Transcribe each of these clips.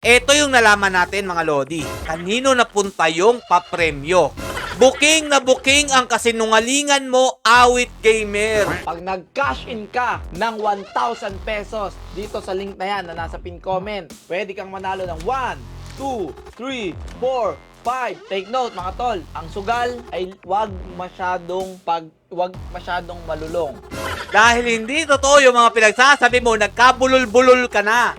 Ito yung nalaman natin mga Lodi. Kanino napunta yung papremyo? Booking na booking ang kasinungalingan mo, Awit Gamer. Pag nag-cash in ka ng 1,000 pesos dito sa link na yan na nasa pin comment, pwede kang manalo ng 1, 2, 3, 4, 5. Take note mga tol, ang sugal ay wag masyadong malulong. Dahil hindi totoo yung mga pinagsasabi mo, nagkabulol-bulol ka na.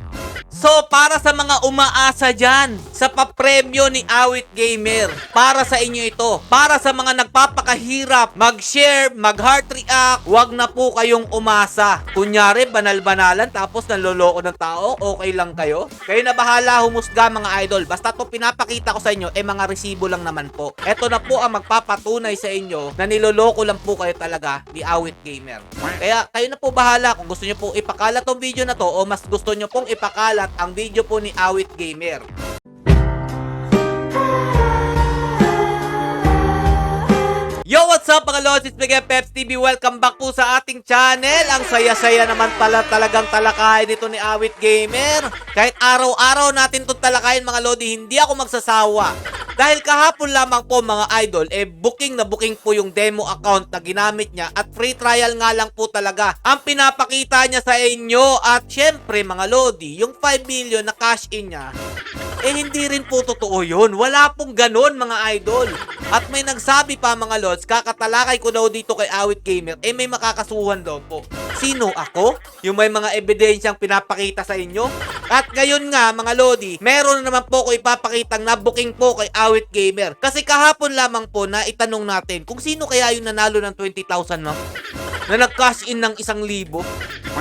So, para sa mga umaasa dyan, sa papremyo ni Awit Gamer, para sa inyo ito. Para sa mga nagpapakahirap, mag-share, mag-heart react, wag na po kayong umasa. Kunyari, banal-banalan, tapos nanloloko ng tao, okay lang kayo? Kayo na bahala humusga mga idol. Basta to pinapakita ko sa inyo, mga resibo lang naman po. Ito na po ang magpapatunay sa inyo na niloloko lang po kayo talaga ni Awit Gamer. Kaya, kayo na po bahala kung gusto nyo po ipakalat tong video na to o mas gusto nyo pong ipakalat ang video po ni Awit Gamer. Yo, what's up mga Lods? It's Miguel Peps TV. Welcome back po sa ating channel. Ang saya-saya naman pala talagang talakayin nito ni Awit Gamer. Kahit araw-araw natin itong talakayin mga Lodi, hindi ako magsasawa. Dahil kahapon lamang po mga idol, booking na booking po yung demo account na ginamit niya at free trial nga lang po talaga ang pinapakita niya sa inyo. At syempre mga Lodi, yung 5 million na cash in niya, hindi rin po totoo yun. Wala pong ganon mga idol. At may nagsabi pa mga Lods, kakatalakay ko daw dito kay Awit Gamer, may makakasuhan daw po. Sino ako? Yung may mga ebidensyang pinapakita sa inyo? At ngayon nga mga Lodi, meron naman po ko ipapakitang na-booking po kay Awit Gamer. Kasi kahapon lamang po na itanong natin kung sino kaya yung nanalo ng 20,000 no? Na nag-cash in ng 1,000.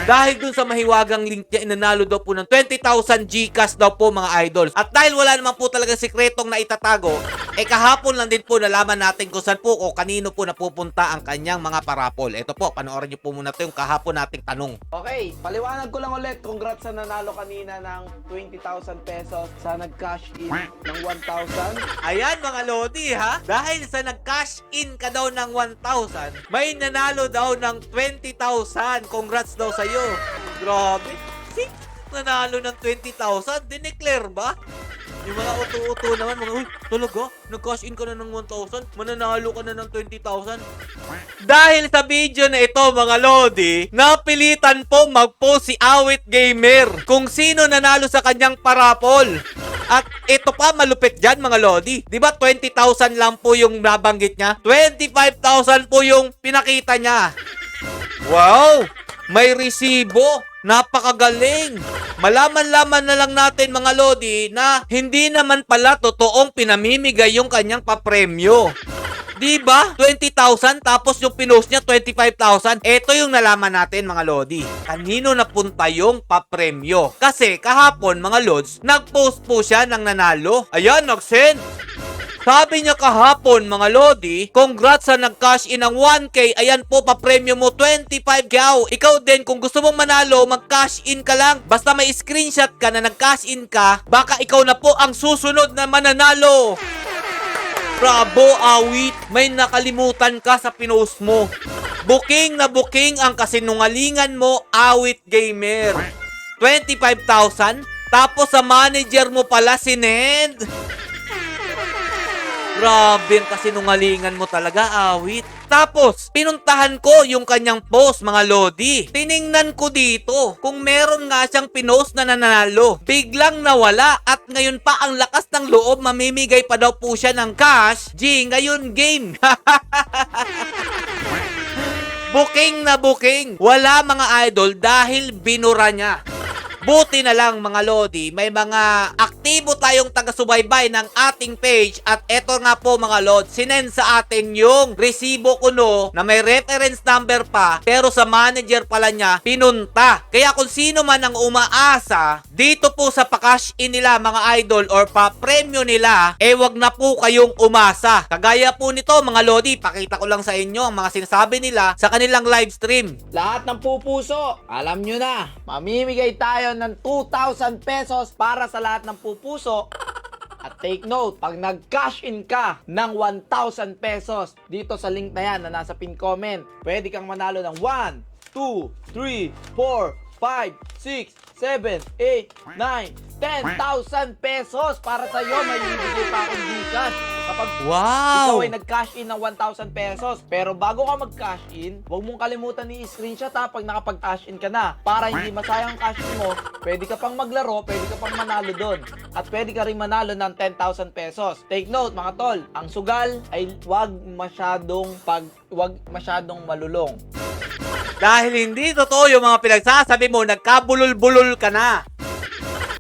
Dahil dun sa mahiwagang link niya, inanalo daw po ng 20,000 Gcash daw po mga idols. At dahil wala naman po talaga sikretong na itatago, kahapon lang din po nalaman natin kung saan po o kanino po napupunta ang kanyang mga parapol. Ito po, panoorin niyo po muna ito yung kahapon nating tanong. Okay, paliwanag ko lang ulit. Congrats sa nanalo kanina ng 20,000 pesos sa nag-cash in ng 1,000. Ayan mga Lodi ha, dahil sa nag-cash in ka daw ng 1,000, may nanalo daw ng 20,000. Congrats daw sa'yo. Grabe. Nanalo ng 20,000? Dineclare ba? Yung mga uto-uto naman, mga, uy, talaga? Nag-cash in ka na ng 1,000? Mananalo ka na ng 20,000? Dahil sa video na ito, mga Lodi, napilitan po mag-post si Awit Gamer kung sino nanalo sa kanyang parapol. At ito pa, malupit dyan, mga Lodi. Diba 20,000 lang po yung nabanggit niya? 25,000 po yung pinakita niya. Wow! May resibo! Napakagaling! Malaman-laman na lang natin mga Lodi na hindi naman pala totoong pinamimigay yung kanyang papremyo. Diba? 20,000 tapos yung pinost niya 25,000. Ito yung nalaman natin mga Lodi. Kanino napunta yung papremyo? Kasi kahapon mga Lods, nag-post po siya ng nanalo. Ayan, nag-send. Sabi niya kahapon mga Lodi, congrats sa nag-cash in ng 1K. Ayan po, papremyo mo 25,000. Ikaw din, kung gusto mong manalo, mag-cash in ka lang. Basta may screenshot ka na nag-cash in ka, baka ikaw na po ang susunod na mananalo. Bravo, Awit. May nakalimutan ka sa pinost mo. Booking na booking ang kasinungalingan mo, Awit Gamer. 25,000? Tapos sa manager mo pala sinend. Grabe ang kasinungalingan mo talaga, Awit. Tapos, pinuntahan ko yung kanyang post, mga Lodi. Tiningnan ko dito kung meron nga siyang pinost na nanalo. Biglang nawala at ngayon pa ang lakas ng loob, mamimigay pa daw po siya ng cash. Ngayon game. Booking na booking. Wala mga idol dahil binura niya. Buti na lang mga Lodi, may mga aktibo tayong taga-subaybay ng ating page at eto nga po mga Lord, sinend sa atin yung resibo kuno na may reference number pa pero sa manager pala niya pinunta. Kaya kung sino man ang umaasa dito po sa pa-cash in nila mga idol or pa-premyo nila, wag na po kayong umasa. Kagaya po nito mga Lodi, pakita ko lang sa inyo ang mga sinasabi nila sa kanilang live stream. Lahat ng pupuso, alam nyo na, mamimigay tayo ng 2,000 pesos para sa lahat ng pupuso. At take note, pag nag-cash in ka ng 1,000 pesos dito sa link na yan na nasa pin comment, pwede kang manalo ng 1, 2, 3, 4, 5, 6, 7, 8, 9, 10,000 pesos para sa'yo. May bibigay pa akong Gcash kapag ikaw Wow! ay nag-cash in ng 1,000 pesos. Pero bago ka mag-cash in, huwag mong kalimutan i-screenshot ha pag nakapag-cash in ka na. Para hindi masayang cash in mo, pwede ka pang maglaro, pwede ka pang manalo doon. At pwede ka rin manalo ng 10,000 pesos. Take note mga tol, ang sugal ay huwag masyadong malulong. Dahil hindi totoo yung mga pinagsasabi mo, nagkabulol-bulol ka na.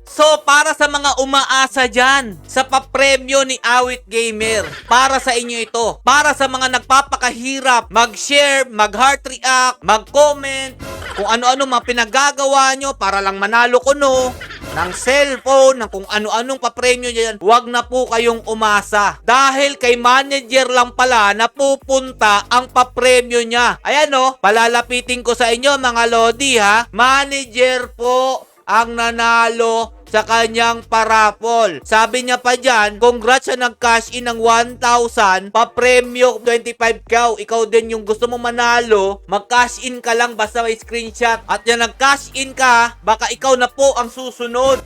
So, para sa mga umaasa dyan, sa papremyo ni Awit Gamer, para sa inyo ito. Para sa mga nagpapakahirap, mag-share, mag-heart react, mag-comment, kung ano-ano mga pinagagawa nyo para lang manalo ko no, ng cellphone, ng kung ano-anong papremyo dyan, huwag na po kayong umasa. Dahil kay manager lang pala napupunta ang papremyo niya. Ayan o, palalapitin ko sa inyo mga lodi ha. Manager po ang nanalo sa kanyang parapol. Sabi niya pa dyan, congrats sa nag-cash in ng 1,000, pa-premyo 25,000. Ikaw din yung gusto mo manalo, mag-cash in ka lang basta may screenshot. At yan nag-cash in ka, baka ikaw na po ang susunod.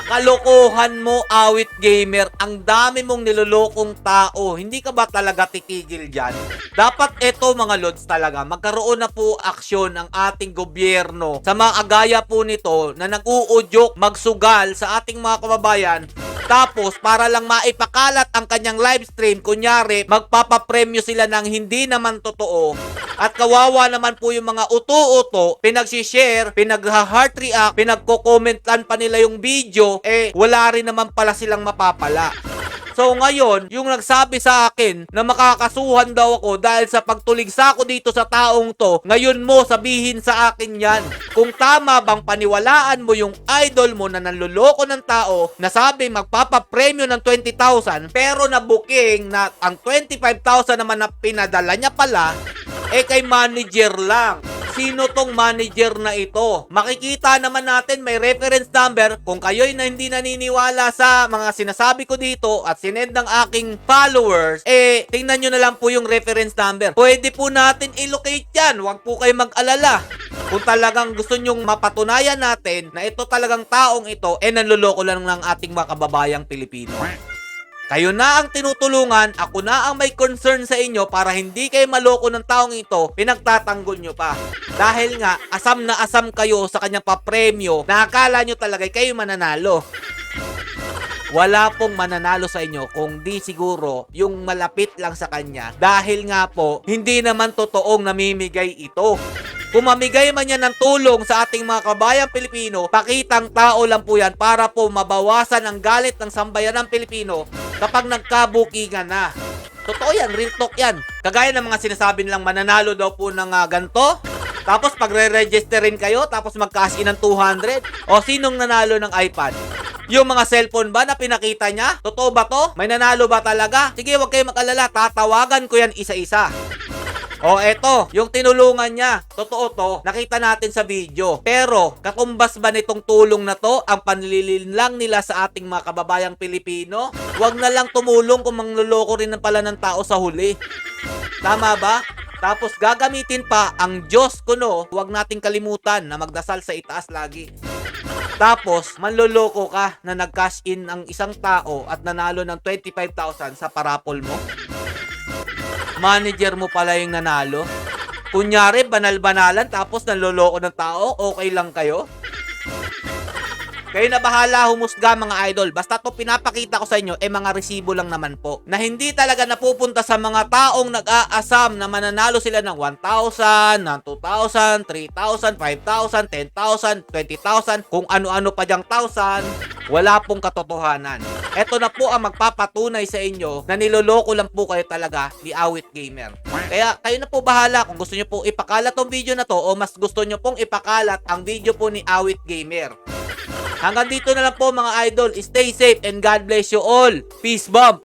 Kalokohan mo, Awit Gamer. Ang dami mong nilolokong tao. Hindi ka ba talaga titigil dyan? Dapat ito mga lods talaga, magkaroon na po aksyon ang ating gobyerno sa mga agaya po nito na nag-uudyok magsugal sa ating mga kababayan. Tapos, para lang maipakalat ang kanyang live stream, kunyari, magpapapremyo sila ng hindi naman totoo. At kawawa naman po yung mga uto-uto, pinagsishare, pinag-heart react, pinagko-commentan pa nila yung video, wala rin naman pala silang mapapala. So ngayon, yung nagsabi sa akin na makakasuhan daw ako dahil sa pagtuligsa ko dito sa taong to, ngayon mo sabihin sa akin yan. Kung tama bang paniwalaan mo yung idol mo na nanloloko ng tao, na sabi magpapapremyo ng 20,000, pero na booking na ang 25,000 naman na pinadala niya pala, kay manager lang. Sino tong manager na ito? Makikita naman natin may reference number. Kung kayo'y na hindi naniniwala sa mga sinasabi ko dito at sinend ng aking followers, tingnan nyo na lang po yung reference number. Pwede po natin i-locate yan. Huwag po kayo mag-alala. Kung talagang gusto nyong mapatunayan natin na ito talagang taong ito, nanloloko lang ng ating mga kababayang Pilipino. Kayo na ang tinutulungan, ako na ang may concern sa inyo para hindi kayo maloko ng taong ito, pinagtatanggol nyo pa. Dahil nga, asam na asam kayo sa kanyang papremyo, na akala nyo talaga kayo mananalo. Wala pong mananalo sa inyo kung di siguro yung malapit lang sa kanya. Dahil nga po, hindi naman totoong namimigay ito. Kung mamigay man yan ng tulong sa ating mga kabayang Pilipino, pakitang tao lang po yan para po mabawasan ang galit ng sambayanang Pilipino kapag nagkabukingan na. Totoo yan, real talk yan. Kagaya ng mga sinasabi nilang mananalo daw po ng ganito, tapos pagre-registerin kayo, tapos mag-cash in ng 200. O sinong nanalo ng iPad? Yung mga cellphone ba na pinakita niya? Totoo ba to? May nanalo ba talaga? Sige, huwag kayo mag-alala. Tatawagan ko yan isa-isa. O eto, yung tinulungan niya. Totoo to, nakita natin sa video. Pero, katumbas ba nitong tulong na to ang panlilinlang nila sa ating mga kababayang Pilipino? Huwag na lang tumulong kung mangloloko rin pala ng tao sa huli. Tama ba? Tapos gagamitin pa ang Diyos kuno. Huwag nating kalimutan na magdasal sa itaas lagi. Tapos, manloloko ka na nag-cash in ang isang tao at nanalo ng 25,000 sa parapol mo. Manager mo pala yung nanalo. Kunyari, banal-banalan tapos nanloloko ng tao, okay lang kayo? Kayo na bahala humusga mga idol. Basta to pinapakita ko sa inyo, mga resibo lang naman po. Na hindi talaga napupunta sa mga taong nag-aasam na mananalo sila ng 1,000, ng 2,000, 3,000, 5,000, 10,000, 20,000, kung ano-ano pa dyang 1,000. Wala pong katotohanan. Ito na po ang magpapatunay sa inyo na niloloko lang po kayo talaga ni Awit Gamer. Kaya kayo na po bahala kung gusto nyo po ipakalat tong video na to o mas gusto nyo pong ipakalat ang video po ni Awit Gamer. Hanggang dito na lang po mga idol. Stay safe and God bless you all. Peace bomb!